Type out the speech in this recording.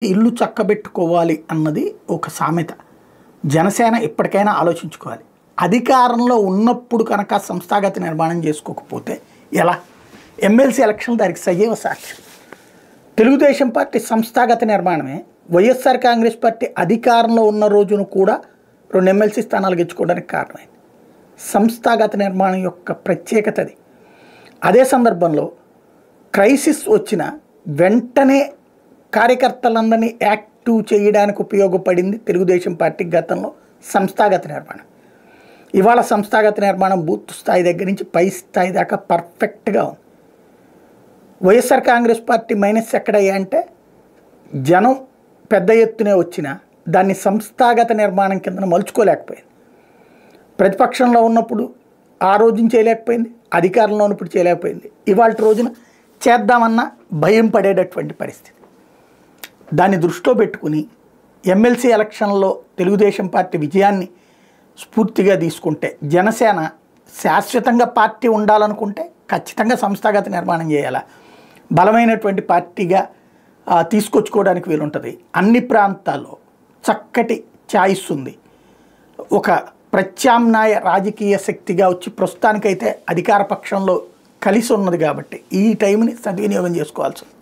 ఇల్లు చక్కబెట్టుకోవాలి అన్నది ఒక సామెత. జనసేన ఇప్పటికైనా ఆలోచించుకోవాలి. అధికారంలో ఉన్నప్పుడు కనుక సంస్థాగత నిర్మాణం చేసుకోకపోతే ఎలా? ఎమ్మెల్సీ ఎలక్షన్ దానికి సజీవ సాక్ష్యం. తెలుగుదేశం పార్టీ సంస్థాగత నిర్మాణమే. వైఎస్ఆర్ కాంగ్రెస్ పార్టీ అధికారంలో ఉన్న రోజును కూడా 2 ఎమ్మెల్సీ స్థానాలు గెలుచుకోవడానికి కారణమైంది. సంస్థాగత నిర్మాణం యొక్క ప్రత్యేకత అది. అదే సందర్భంలో క్రైసిస్ వచ్చిన వెంటనే కార్యకర్తలందరినీ యాక్టివ్ చేయడానికి ఉపయోగపడింది తెలుగుదేశం పార్టీ గతంలో సంస్థాగత నిర్మాణం. ఇవాళ సంస్థాగత నిర్మాణం బూత్ స్థాయి దగ్గర నుంచి పై స్థాయి దాకా పర్ఫెక్ట్గా ఉంది. వైఎస్ఆర్ కాంగ్రెస్ పార్టీ మైనస్ ఎక్కడయ్యా అంటే జనం పెద్ద ఎత్తునే వచ్చినా దాన్ని సంస్థాగత నిర్మాణం కింద మలుచుకోలేకపోయింది. ప్రతిపక్షంలో ఉన్నప్పుడు ఆ రోజున చేయలేకపోయింది, అధికారంలో ఉన్నప్పుడు చేయలేకపోయింది. ఇవాళ రోజున చేద్దామన్నా భయం పడేటటువంటి పరిస్థితి. దాన్ని దృష్టిలో పెట్టుకుని ఎమ్మెల్సీ ఎలక్షన్లో తెలుగుదేశం పార్టీ విజయాన్ని స్ఫూర్తిగా తీసుకుంటే, జనసేన శాశ్వతంగా పార్టీ ఉండాలనుకుంటే ఖచ్చితంగా సంస్థాగత నిర్మాణం చేయాలా, బలమైనటువంటి పార్టీగా తీసుకొచ్చుకోవడానికి వీలుంటుంది. అన్ని ప్రాంతాల్లో చక్కటి ఛాయిస్ ఉంది. ఒక ప్రత్యామ్నాయ రాజకీయ శక్తిగా వచ్చి ప్రస్తుతానికైతే అధికార పక్షంలో కలిసి ఉన్నది కాబట్టి ఈ టైంని సద్వినియోగం చేసుకోవాల్సి ఉంది.